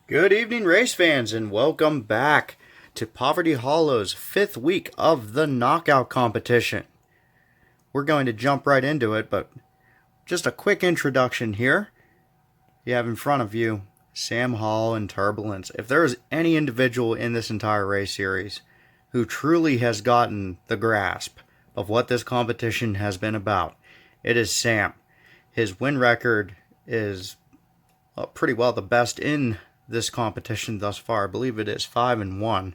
Good evening, race fans, and welcome back to Poverty Hollow's 5th week of the knockout competition. We're going to jump right into it, but just a quick introduction here. You have in front of you Sam Hall and Turbulence. If there is any individual in this entire race series who truly has gotten the grasp of what this competition has been about, it is Sam. His win record is pretty well the best in this competition thus far. I believe it is 5-1.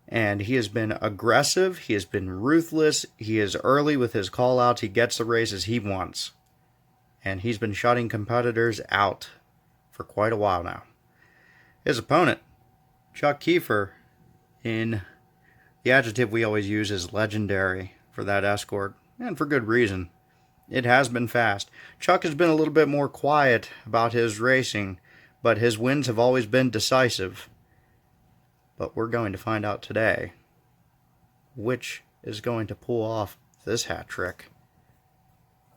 And he has been aggressive. He has been ruthless. He is early with his call-outs. He gets the races he wants. And he's been shutting competitors out for quite a while now. His opponent, Chuck Kiefer, in the adjective we always use is legendary for that escort, and for good reason. It has been fast. Chuck has been a little bit more quiet about his racing, but his wins have always been decisive. But we're going to find out today which is going to pull off this hat trick.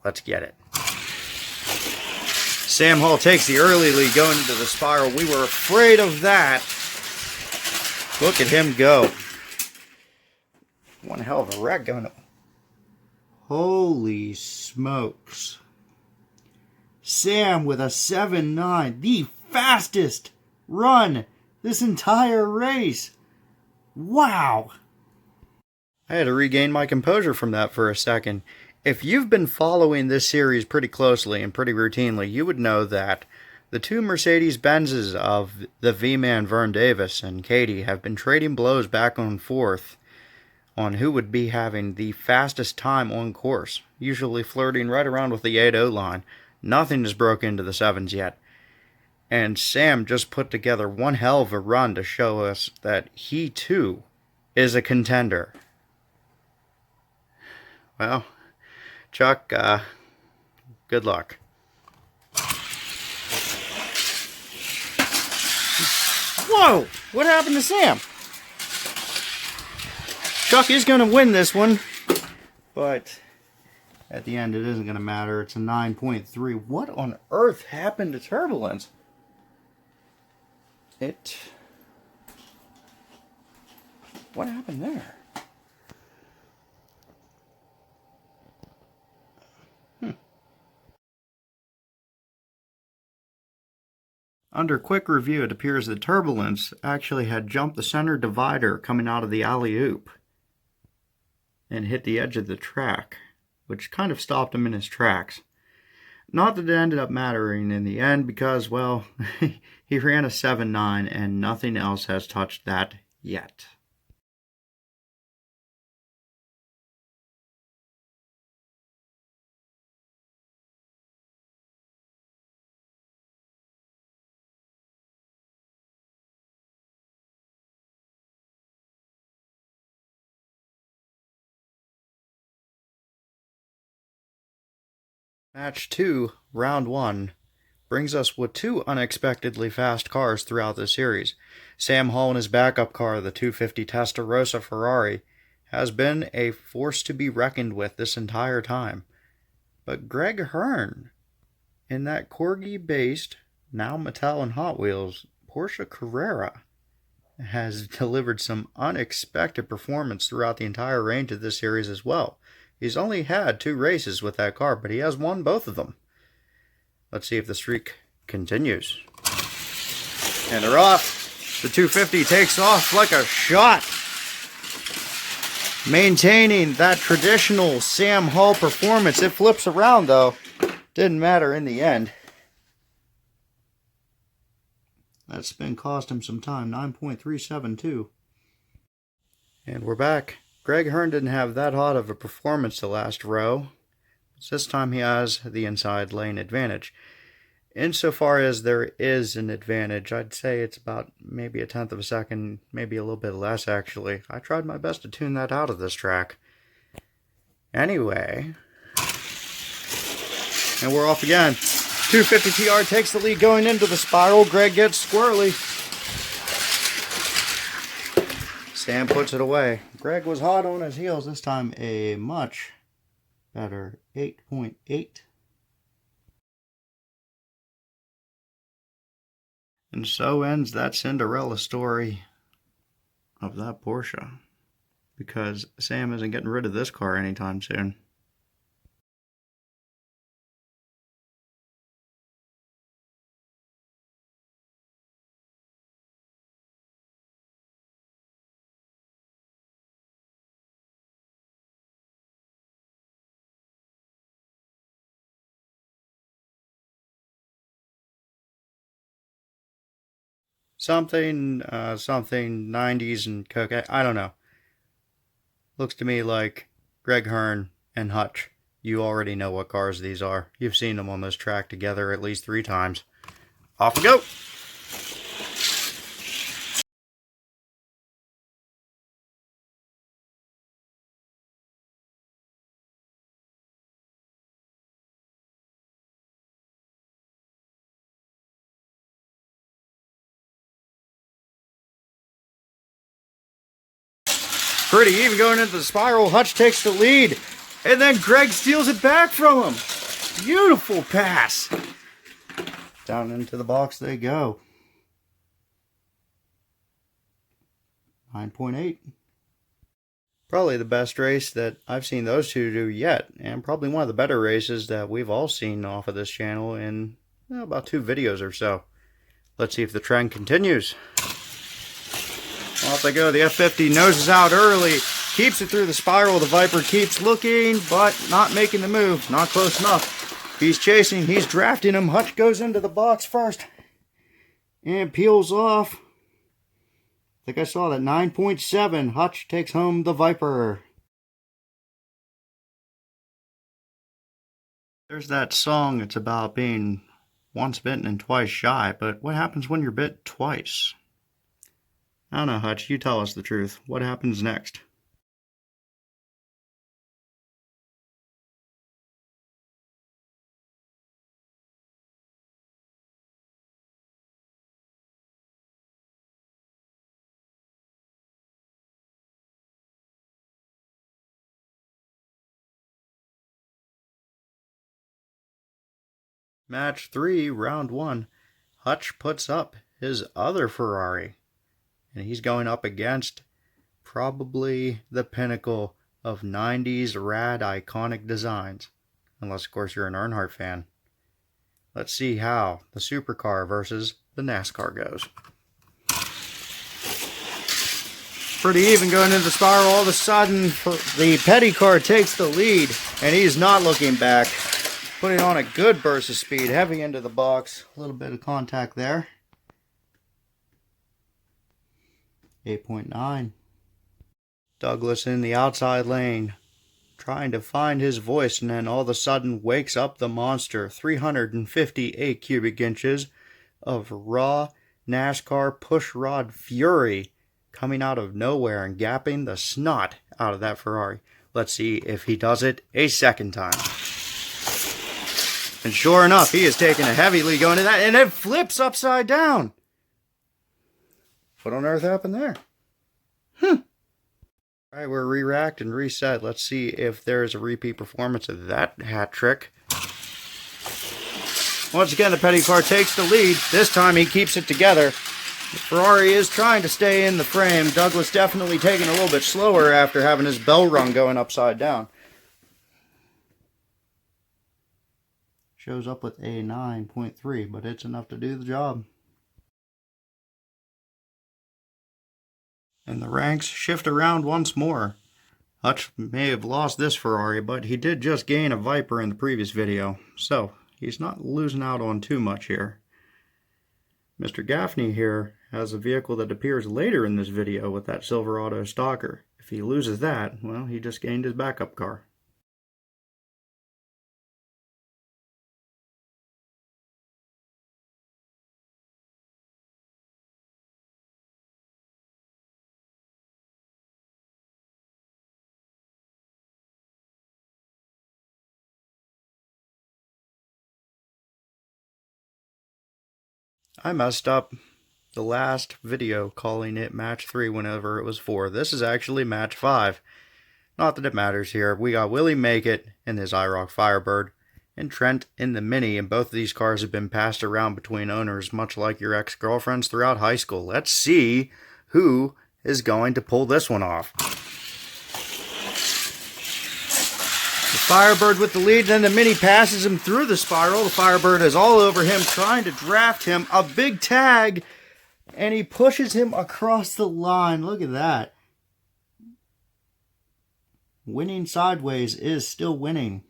Let's get it. Sam Hall takes the early lead going into the spiral. We were afraid of that. Look at him go. One hell of a wreck going. Holy smokes. Sam with a 7-9. The fastest run this entire race. Wow. I had to regain my composure from that for a second. If you've been following this series pretty closely and pretty routinely, you would know that the two Mercedes-Benzes of the V-Man Vern Davis and Katie have been trading blows back and forth on who would be having the fastest time on course, usually flirting right around with the 8.0 line. Nothing has broken into the 7s yet. And Sam just put together one hell of a run to show us that he, too, is a contender. Well, Chuck, good luck. Whoa! What happened to Sam? Chuck is going to win this one, but at the end it isn't going to matter. It's a 9.3. What on earth happened to Turbulence? What happened there? Under quick review, it appears that Turbulence actually had jumped the center divider coming out of the alley-oop and hit the edge of the track, which kind of stopped him in his tracks. Not that it ended up mattering in the end because, well, he ran a 7.9 and nothing else has touched that yet. Match 2, round 1, brings us with two unexpectedly fast cars throughout the series. Sam Hall and his backup car, the 250 Testarossa Ferrari, has been a force to be reckoned with this entire time. But Greg Hearn, in that Corgi-based, now Mattel and Hot Wheels, Porsche Carrera, has delivered some unexpected performance throughout the entire range of this series as well. He's only had 2 races with that car, but he has won both of them. Let's see if the streak continues. And they're off. The 250 takes off like a shot. Maintaining that traditional Sam Hall performance. It flips around, though. Didn't matter in the end. That spin cost him some time. 9.372. And we're back. Greg Hearn didn't have that hot of a performance the last row. This time he has the inside lane advantage. Insofar as there is an advantage, I'd say it's about maybe 1/10 of a second, maybe a little bit less actually. I tried my best to tune that out of this track. Anyway, and we're off again. 250 TR takes the lead going into the spiral. Greg gets squirrely. Sam puts it away. Greg was hot on his heels. This time a much better 8.8. And so ends that Cinderella story of that Porsche. Because Sam isn't getting rid of this car anytime soon. Something 90s and cocaine. I don't know. Looks to me like Greg Hearn and Hutch. You already know what cars these are. You've seen them on this track together at least 3 times. Off we go! Pretty even going into the spiral. Hutch takes the lead. And then Greg steals it back from him. Beautiful pass. Down into the box they go. 9.8. Probably the best race that I've seen those two do yet. And probably one of the better races that we've all seen off of this channel in about 2 videos or so. Let's see if the trend continues. Off they go. The F50 noses out early. Keeps it through the spiral. The Viper keeps looking, but not making the move. Not close enough. He's chasing. He's drafting him. Hutch goes into the box first. And peels off. I think I saw that 9.7. Hutch takes home the Viper. There's that song. It's about being once bitten and twice shy. But what happens when you're bit twice? I don't know, Hutch. You tell us the truth. What happens next? Match 3, round 1. Hutch puts up his other Ferrari. And he's going up against probably the pinnacle of 90s rad iconic designs. Unless, of course, you're an Earnhardt fan. Let's see how the supercar versus the NASCAR goes. Pretty even going into the spiral. All of a sudden, the petty car takes the lead. And he's not looking back. Putting on a good burst of speed. Heavy into the box. A little bit of contact there. 8.9. Douglas in the outside lane, trying to find his voice, and then all of a sudden wakes up the monster. 358 cubic inches of raw NASCAR pushrod fury coming out of nowhere and gapping the snot out of that Ferrari. Let's see if he does it a second time. And sure enough, he is taking a heavy lead going to that, and it flips upside down. What on earth happened there? Alright, we're re-racked and reset. Let's see if there's a repeat performance of that hat trick. Once again, the petty car takes the lead. This time he keeps it together. The Ferrari is trying to stay in the frame. Douglas definitely taking a little bit slower after having his bell rung going upside down. Shows up with a 9.3, but it's enough to do the job. And the ranks shift around once more. Hutch may have lost this Ferrari, but he did just gain a Viper in the previous video, so he's not losing out on too much here. Mr. Gaffney here has a vehicle that appears later in this video with that Silverado Stalker. If he loses that, well, he just gained his backup car. I messed up the last video calling it match 3 whenever it was 4. This is actually match 5. Not that it matters here. We got Willie Make It in his IROC Firebird. and Trent in the Mini, and both of these cars have been passed around between owners, much like your ex-girlfriends throughout high school. Let's see who is going to pull this one off. The Firebird with the lead, then the Mini passes him through the spiral. The Firebird is all over him, trying to draft him. A big tag, and he pushes him across the line. Look at that. Winning sideways is still winning.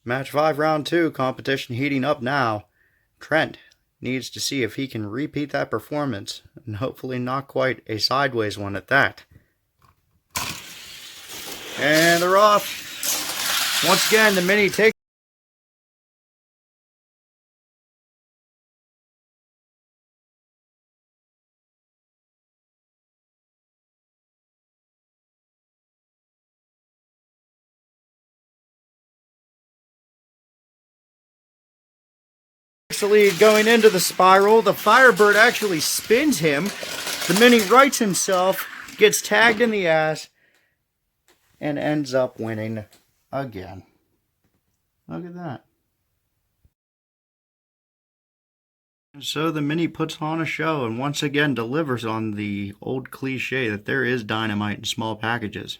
Match 5, round 2, competition heating up now. Trent needs to see if he can repeat that performance, and hopefully not quite a sideways one at that. And they're off. Once again, the Mini takes the lead going into the spiral. The Firebird actually spins him. The Mini rights himself, gets tagged in the ass, and ends up winning again. Look at that. And so the Mini puts on a show and once again delivers on the old cliche that there is dynamite in small packages.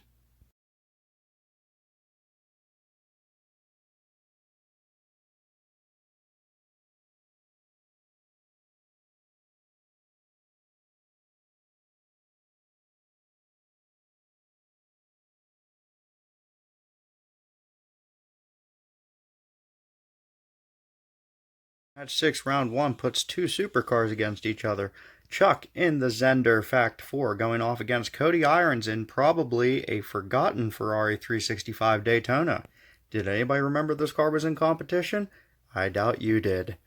Match 6, round 1 puts two supercars against each other. Chuck in the Zender Fact 4 going off against Cody Irons in probably a forgotten Ferrari 365 Daytona. Did anybody remember this car was in competition? I doubt you did.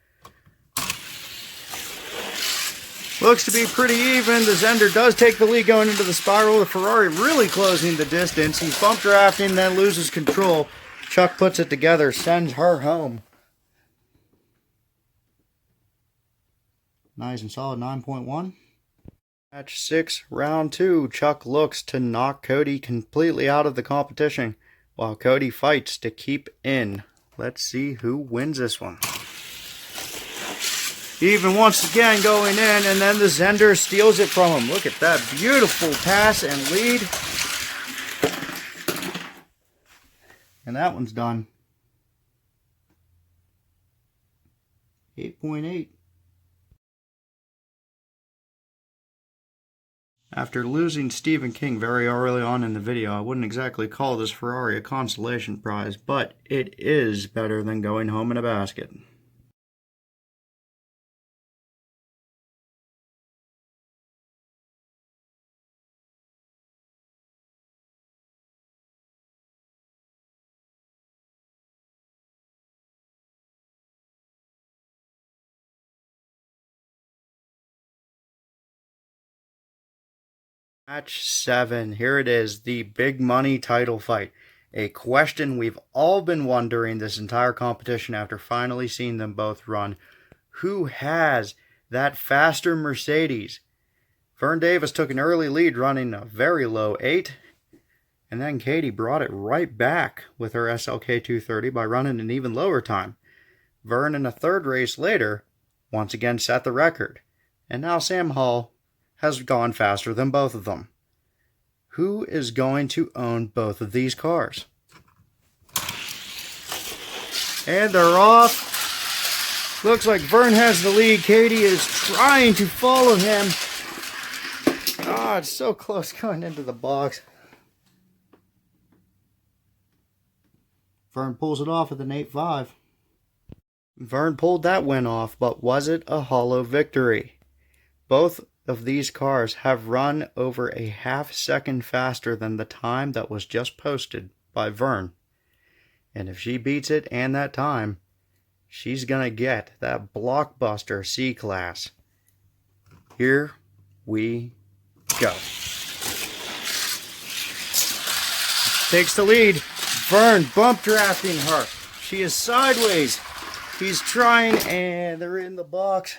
Looks to be pretty even. The Zender does take the lead going into the spiral. The Ferrari really closing the distance. He's bump drafting, then loses control. Chuck puts it together, sends her home. Nice and solid 9.1. Match 6, round 2. Chuck looks to knock Cody completely out of the competition, while Cody fights to keep in. Let's see who wins this one. Even once again going in, and then the Zender steals it from him. Look at that beautiful pass and lead. And that one's done. 8.8. After losing Stephen King very early on in the video, I wouldn't exactly call this Ferrari a consolation prize, but it is better than going home in a basket. Match 7, here it is, the big money title fight. A question we've all been wondering this entire competition after finally seeing them both run. Who has that faster Mercedes? Vern Davis took an early lead running a very low 8. And then Katie brought it right back with her SLK 230 by running an even lower time. Vern in a third race later once again set the record. And now Sam Hall has gone faster than both of them. Who is going to own both of these cars? And they're off. Looks like Vern has the lead. Katie is trying to follow him. Oh, it's so close going into the box. Vern pulls it off with an 8.5. Vern pulled that win off, but was it a hollow victory? Both of these cars have run over a half-second faster than the time that was just posted by Vern. And if she beats it and that time, she's going to get that blockbuster C-Class. Here we go. Takes the lead. Vern bump drafting her. She is sideways. He's trying, and they're in the box.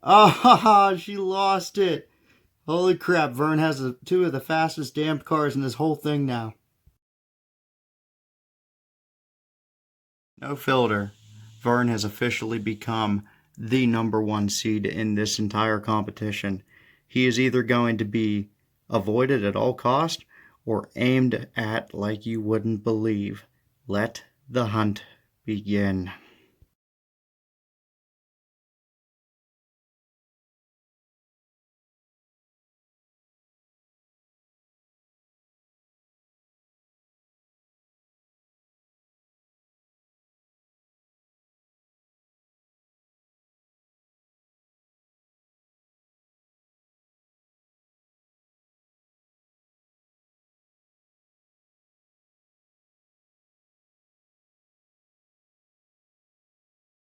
Ah, she lost it. Holy crap, Vern has two of the fastest damned cars in this whole thing now. No filter. Vern has officially become the number one seed in this entire competition. He is either going to be avoided at all cost or aimed at like you wouldn't believe. Let the hunt begin.